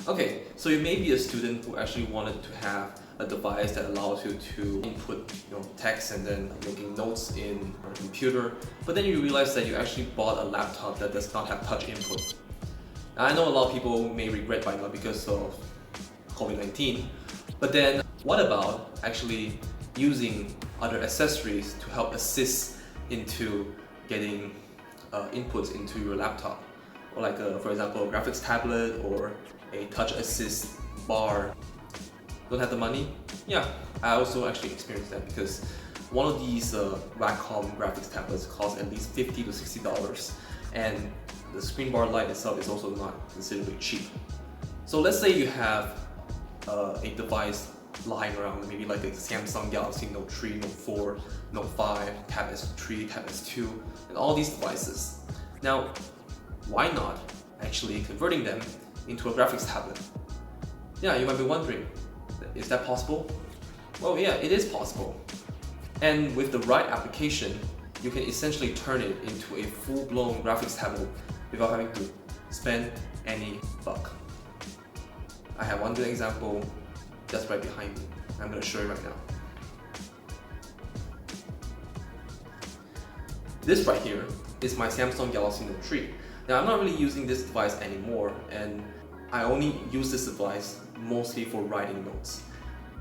Okay, so you may be a student who actually wanted to have a device that allows you to input text and then making notes in a computer, but then you realize that you actually bought a laptop that does not have touch input. Now, I know a lot of people may regret by now because of COVID-19, but then what about actually using other accessories to help assist into getting inputs into your laptop? Or like for example, a graphics tablet or a touch assist bar. Don't have the money? Yeah, I also actually experienced that because one of these Wacom graphics tablets costs at least $50 to $60, and the screen bar light itself is also not considerably cheap. So let's say you have a device lying around, maybe like a Samsung Galaxy Note 3, Note 4, Note 5, Tab S3, Tab S2, and all these devices. Now, why not actually converting them into a graphics tablet? Yeah, you might be wondering, is that possible? Well, yeah, it is possible. And with the right application, you can essentially turn it into a full-blown graphics tablet without having to spend any buck. I have one good example just right behind me. I'm going to show you right now. This right here is my Samsung Galaxy Note 3. Now, I'm not really using this device anymore, and I only use this device mostly for writing notes.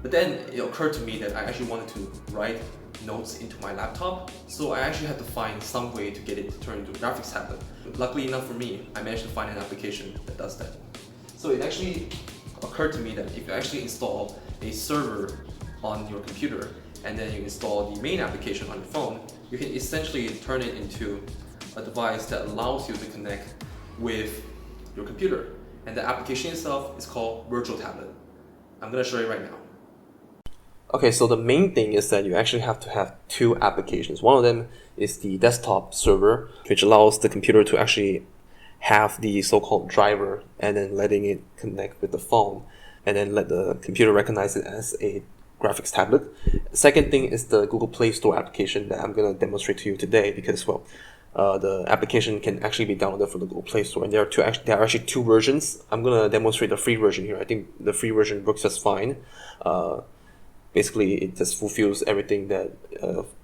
But then it occurred to me that I actually wanted to write notes into my laptop, so I actually had to find some way to get it to turn into a graphics tablet. Luckily enough for me, I managed to find an application that does that. So it actually occurred to me that if you actually install a server on your computer and then you install the main application on your phone, you can essentially turn it into a device that allows you to connect with your computer. And the application itself is called Virtual Tablet. I'm going to show you right now. Okay, so the main thing is that you actually have to have two applications. One of them is the desktop server, which allows the computer to actually have the so-called driver and then letting it connect with the phone and then let the computer recognize it as a graphics tablet. Second thing is the Google Play Store application that I'm going to demonstrate to you today because, well, the application can actually be downloaded from the Google Play Store, and there are actually two versions. I'm going to demonstrate the free version here. I think the free version works just fine. Basically, it just fulfills everything that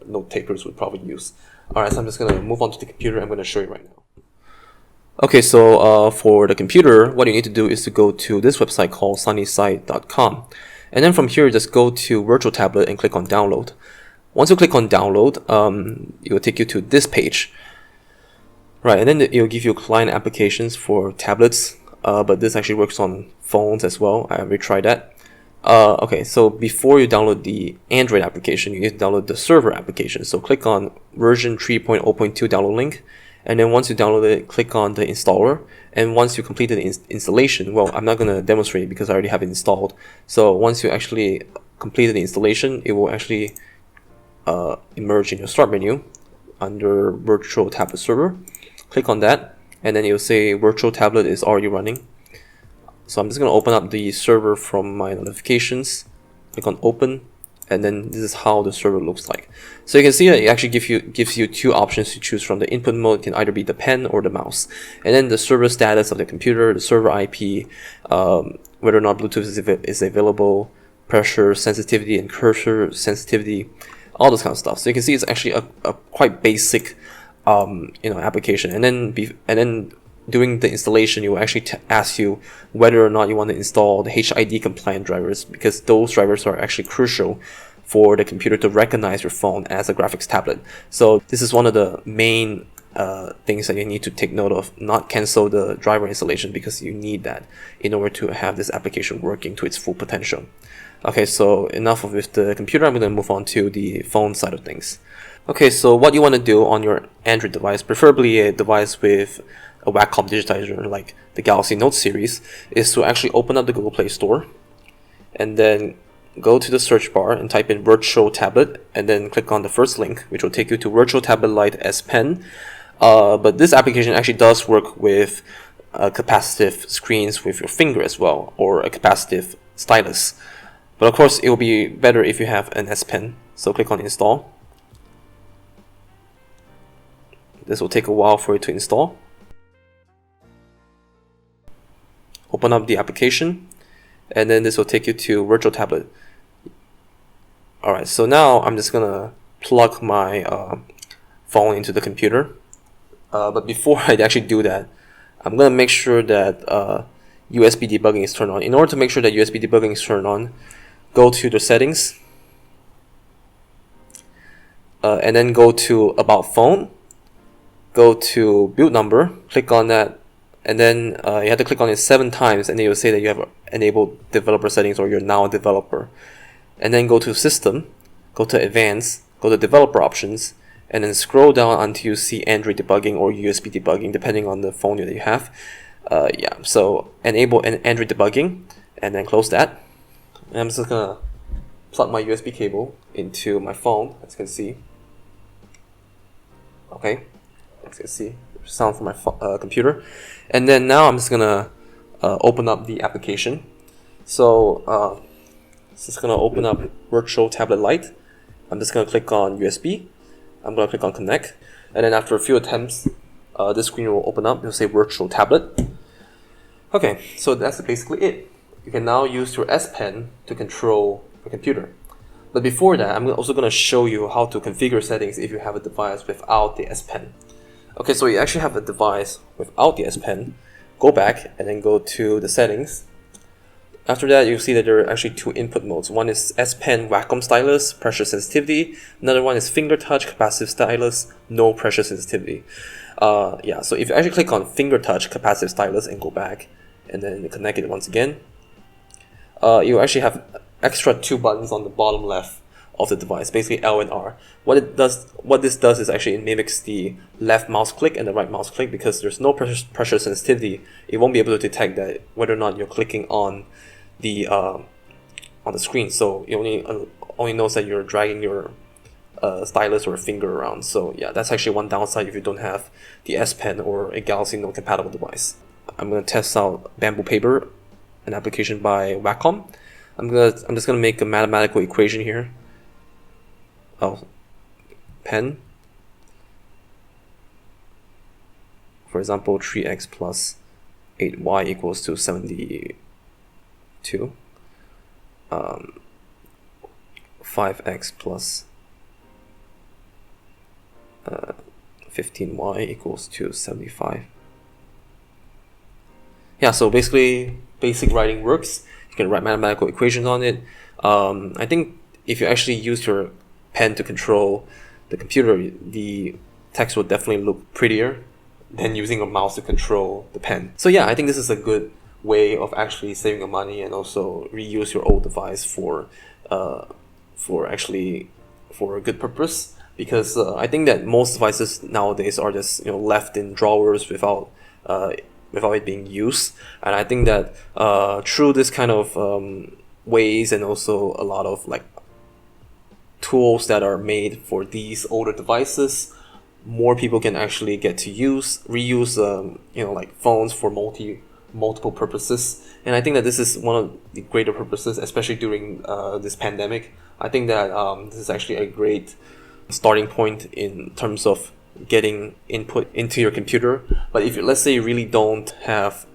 note takers would probably use. Alright, so I'm just going to move on to the computer. I'm going to show you right now. Okay, so for the computer, what you need to do is to go to this website called sunnyside.com. And then from here, just go to Virtual Tablet and click on Download. Once you click on Download, it will take you to this page. Right, and then it will give you client applications for tablets, but this actually works on phones as well. I already tried that. Okay, so before you download the Android application, you need to download the server application. So click on version 3.0.2 download link, and then once you download it, click on the installer. And once you complete the installation, well, I'm not going to demonstrate it because I already have it installed. So once you actually complete the installation, it will actually emerge in your start menu under Virtual Tablet Server. Click on that, and then it will say Virtual Tablet is already running. So I'm just going to open up the server from my notifications, click on open, and then this is how the server looks like. So you can see that it actually gives you two options to choose from. The input mode can either be the pen or the mouse. And then the server status of the computer, the server IP, whether or not Bluetooth is available, pressure sensitivity and cursor sensitivity, all this kind of stuff. So you can see it's actually a quite basic application. And then during the installation, it will actually ask you whether or not you want to install the HID compliant drivers, because those drivers are actually crucial for the computer to recognize your phone as a graphics tablet. So this is one of the main things that you need to take note of. Not cancel the driver installation, because you need that in order to have this application working to its full potential. Okay, so enough with the computer. I'm going to move on to the phone side of things. Okay, so what you want to do on your Android device, preferably a device with a Wacom digitizer like the Galaxy Note series, is to actually open up the Google Play Store and then go to the search bar and type in Virtual Tablet and then click on the first link, which will take you to Virtual Tablet Lite S Pen. But this application actually does work with capacitive screens with your finger as well, or a capacitive stylus. But of course, it will be better if you have an S Pen. So click on Install. This will take a while for it to install. open up the application, and then this will take you to virtual tablet. Alright, so now I'm just gonna plug my phone into the computer. But before I actually do that, I'm gonna make sure that USB debugging is turned on. In order to make sure that USB debugging is turned on, go to the settings, and then go to About Phone, go to Build Number, click on that, and then you have to click on it 7 times, and then you'll say that you have enabled developer settings, or you're now a developer. And then go to System, go to Advanced, go to Developer Options, and then scroll down until you see Android debugging or USB debugging, depending on the phone that you have. So enable Android debugging, and then close that. And I'm just gonna plug my USB cable into my phone, as you can see. Okay, as you can see, sound from my computer. And then now I'm just gonna open up the application. So just gonna open up Virtual Tablet Lite. I'm just gonna click on USB. I'm gonna click on Connect, and then after a few attempts, this screen will open up. It'll say Virtual Tablet. Okay, so that's basically it. You can now use your S Pen to control your computer. But before that, I'm also going to show you how to configure settings if you have a device without the S Pen. Okay, so you actually have a device without the S Pen. Go back and then go to the settings. After that, you'll see that there are actually 2 input modes. One is S Pen Wacom stylus, pressure sensitivity. Another one is finger touch capacitive stylus, no pressure sensitivity. So if you actually click on finger touch capacitive stylus and go back and then connect it once again, you actually have extra 2 buttons on the bottom left of the device, basically L and R. What this does is actually it mimics the left mouse click and the right mouse click. Because there's no pressure sensitivity, it won't be able to detect that whether or not you're clicking on the screen. So it only knows that you're dragging your stylus or finger around. So yeah, that's actually one downside if you don't have the S Pen or a Galaxy Note compatible device. I'm gonna test out Bamboo Paper, an application by Wacom. I'm just gonna make a mathematical equation here. Pen. For example, 3x plus 8y equals to 72. 5x plus 15y equals to 75. Yeah, so basically basic writing works. You can write mathematical equations on it. I think if you actually use your pen to control the computer, the text will definitely look prettier than using a mouse to control the pen. So yeah, I think this is a good way of actually saving your money and also reuse your old device for a good purpose. Because I think that most devices nowadays are just left in drawers without it being used. And I think that through this kind of ways, and also a lot of tools that are made for these older devices, more people can actually get to reuse phones for multiple purposes. And I think that this is one of the greater purposes, especially during this pandemic. I think that this is actually a great starting point in terms of getting input into your computer. But if let's say you really don't have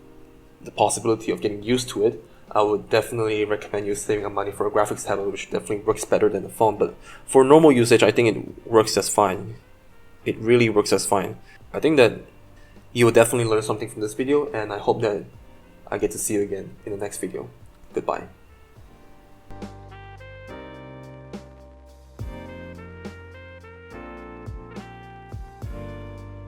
the possibility of getting used to it, I would definitely recommend you saving up money for a graphics tablet, which definitely works better than the phone. But for normal usage, I think it works just fine. It really works just fine. I think that you will definitely learn something from this video, and I hope that I get to see you again in the next video. Goodbye.